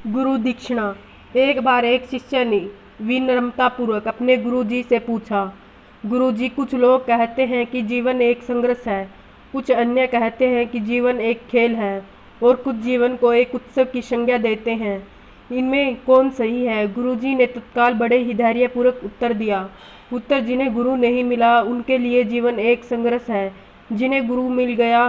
गुरु दीक्षिणा। एक बार एक शिष्य ने विनम्रतापूर्वक अपने गुरु जी से पूछा, गुरु जी, कुछ लोग कहते हैं कि जीवन एक संघर्ष है, कुछ अन्य कहते हैं कि जीवन एक खेल है और कुछ जीवन को एक उत्सव की संज्ञा देते हैं। इनमें कौन सही है? गुरु जी ने तत्काल बड़े ही धैर्यपूर्वक उत्तर दिया, पुत्र, जिन्हें गुरु नहीं मिला उनके लिए जीवन एक संघर्ष है, जिन्हें गुरु मिल गया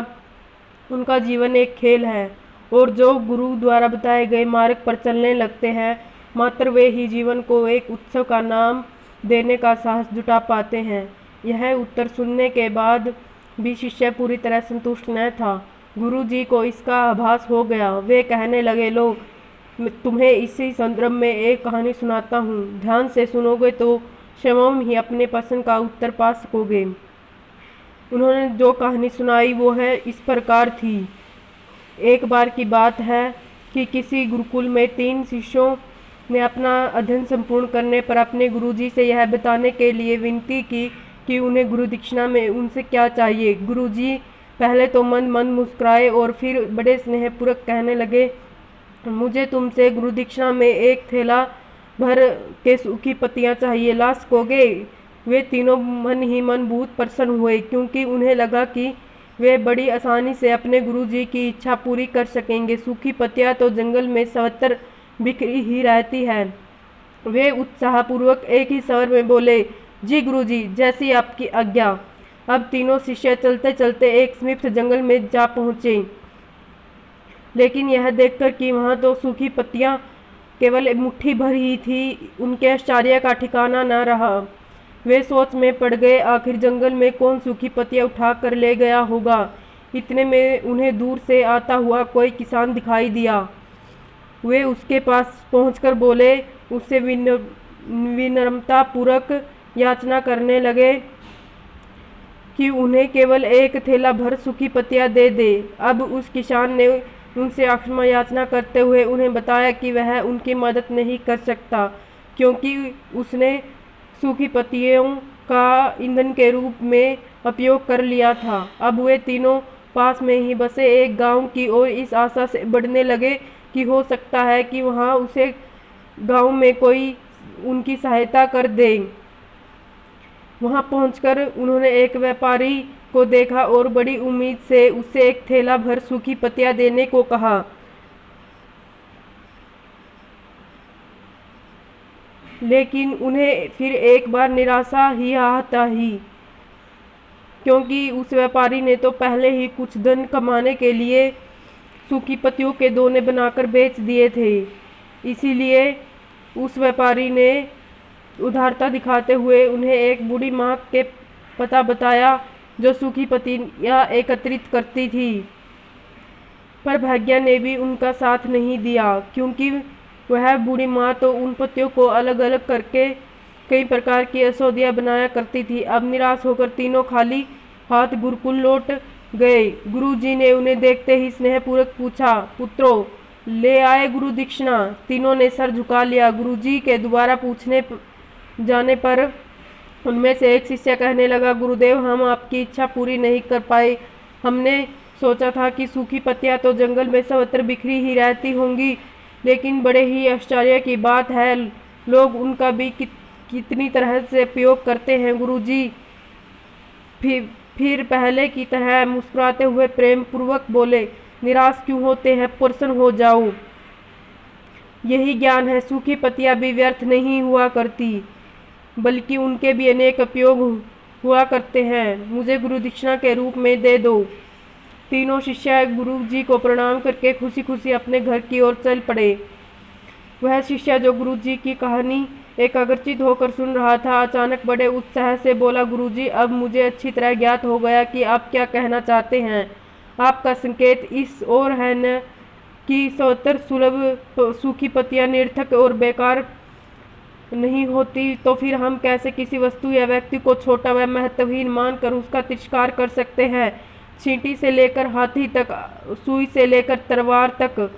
उनका जीवन एक खेल है, और जो गुरु द्वारा बताए गए मार्ग पर चलने लगते हैं मात्र वे ही जीवन को एक उत्सव का नाम देने का साहस जुटा पाते हैं। यह उत्तर सुनने के बाद भी शिष्य पूरी तरह संतुष्ट न था। गुरु जी को इसका आभास हो गया। वे कहने लगे, लो, तुम्हें इसी संदर्भ में एक कहानी सुनाता हूँ। ध्यान से सुनोगे तो स्वयं ही अपने प्रश्न का उत्तर पा सकोगे। उन्होंने जो कहानी सुनाई वो है इस प्रकार थी। एक बार की बात है कि किसी गुरुकुल में 3 शिष्यों ने अपना अध्ययन संपूर्ण करने पर अपने गुरुजी से यह बताने के लिए विनती की कि उन्हें गुरु दीक्षिणा में उनसे क्या चाहिए। गुरुजी पहले तो मंद मंद मुस्कुराए और फिर बड़े स्नेहपूर्वक कहने लगे, मुझे तुमसे गुरु दीक्षिणा में एक थैला भर के सूखी पत्तियां चाहिए, ला सकोगे? वे तीनों मन ही मन बहुत प्रसन्न हुए, क्योंकि उन्हें लगा कि वे बड़ी आसानी से अपने गुरुजी की इच्छा पूरी कर सकेंगे। सूखी पत्तियां तो जंगल में सर्वत्र बिखरी ही रहती है। वे उत्साहपूर्वक एक ही स्वर में बोले, जी गुरुजी, जैसी आपकी आज्ञा। अब तीनों शिष्य चलते चलते एक समीप जंगल में जा पहुँचे, लेकिन यह देखकर कि वहाँ तो सूखी पत्तियाँ केवल मुट्ठी भर ही थी, उनके आश्चर्य का ठिकाना न रहा। वे सोच में पड़ गए, आखिर जंगल में कौन सूखी पत्तियाँ उठा कर ले गया होगा। इतने में उन्हें दूर से आता हुआ कोई किसान दिखाई दिया। वे उसके पास पहुंचकर बोले, उससे विनम्रतापूर्वक याचना करने लगे कि उन्हें केवल एक थैला भर सूखी पत्तियां दे दे। अब उस किसान ने उनसे क्षमा याचना करते हुए उन्हें बताया कि वह उनकी मदद नहीं कर सकता, क्योंकि उसने सूखी पत्तियों का ईंधन के रूप में उपयोग कर लिया था। अब वे तीनों पास में ही बसे एक गांव की ओर इस आशा से बढ़ने लगे कि हो सकता है कि वहां उसे गांव में कोई उनकी सहायता कर दे। वहां पहुंचकर उन्होंने एक व्यापारी को देखा और बड़ी उम्मीद से उससे एक थैला भर सूखी पत्तियां देने को कहा। लेकिन उन्हें फिर एक बार निराशा ही आता ही, क्योंकि उस व्यापारी ने तो पहले ही कुछ धन कमाने के लिए सूखी पत्तियों के दोने बनाकर बेच दिए थे। इसीलिए उस व्यापारी ने उदारता दिखाते हुए उन्हें एक बूढ़ी माँ के पता बताया जो सूखी पत्तियाँ एकत्रित करती थी। पर भाग्य ने भी उनका साथ नहीं दिया, क्योंकि वह बूढ़ी माँ तो उन पत्तियों को अलग अलग करके कई प्रकार की औषधियाँ बनाया करती थी। अब निराश होकर तीनों खाली हाथ गुरुकुल लौट गए। गुरुजी ने उन्हें देखते ही स्नेहपूर्वक पूछा, पुत्रों, ले आए गुरु दीक्षिणा? तीनों ने सर झुका लिया। गुरुजी के दोबारा पूछने जाने पर उनमें से एक शिष्य कहने लगा, गुरुदेव, हम आपकी इच्छा पूरी नहीं कर पाए। हमने सोचा था कि सूखी पत्तियां तो जंगल में सर्वत्र बिखरी ही रहती होंगी, लेकिन बड़े ही आश्चर्य की बात है, लोग उनका भी कितनी तरह से उपयोग करते हैं। गुरुजी फिर पहले की तरह मुस्कुराते हुए प्रेम पूर्वक बोले, निराश क्यों होते हैं, प्रसन्न हो जाओ। यही ज्ञान है, सूखी पत्तियां भी व्यर्थ नहीं हुआ करती, बल्कि उनके भी अनेक उपयोग हुआ करते हैं। मुझे गुरु दीक्षिणा के रूप में दे दो। तीनों शिष्य गुरु जी को प्रणाम करके खुशी खुशी अपने घर की ओर चल पड़े। वह शिष्य जो गुरु जी की कहानी एकाग्रचित होकर सुन रहा था, अचानक बड़े उत्साह से बोला, गुरुजी, अब मुझे अच्छी तरह ज्ञात हो गया कि आप क्या कहना चाहते हैं। आपका संकेत इस ओर है न कि सर्वत्र सुलभ सूखी पत्तियां निरर्थक और बेकार नहीं होती, तो फिर हम कैसे किसी वस्तु या व्यक्ति को छोटा व महत्वहीन मानकर उसका तिरस्कार कर सकते हैं। चींटी से लेकर हाथी तक, सुई से लेकर तलवार तक,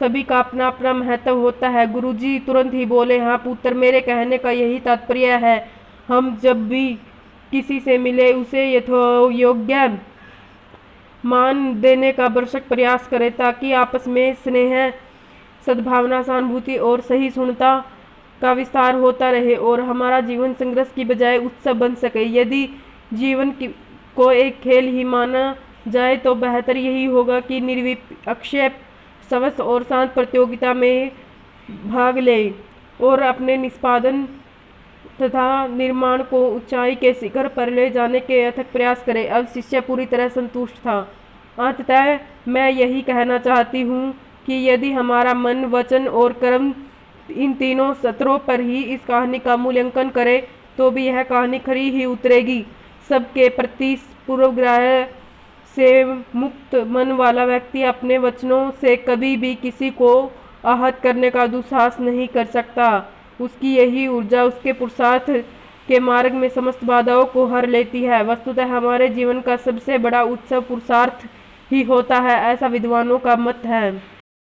सभी का अपना अपना महत्व होता है। गुरुजी तुरंत ही बोले, हाँ पुत्र, मेरे कहने का यही तात्पर्य है। हम जब भी किसी से मिले उसे यथोयोग्य मान देने का भरसक प्रयास करें, ताकि आपस में स्नेह सद्भावना, सहानुभूति और सहिष्णुता का विस्तार होता रहे और हमारा जीवन संघर्ष की बजाय उत्सव बन सके। यदि को एक खेल ही माना जाए तो बेहतर यही होगा कि निर्विक्षेप, स्वस्थ और शांत प्रतियोगिता में भाग लें और अपने निष्पादन तथा निर्माण को ऊंचाई के शिखर पर ले जाने के अथक प्रयास करें। अब शिष्य पूरी तरह संतुष्ट था। अंततः मैं यही कहना चाहती हूँ कि यदि हमारा मन, वचन और कर्म इन तीनों स्तरों पर ही इस कहानी का मूल्यांकन करे तो भी यह कहानी खरी ही उतरेगी। सबके प्रति पूर्वग्रह से मुक्त मन वाला व्यक्ति अपने वचनों से कभी भी किसी को आहत करने का दुस्साहस नहीं कर सकता। उसकी यही ऊर्जा उसके पुरुषार्थ के मार्ग में समस्त बाधाओं को हर लेती है। वस्तुतः हमारे जीवन का सबसे बड़ा उत्सव पुरुषार्थ ही होता है, ऐसा विद्वानों का मत है।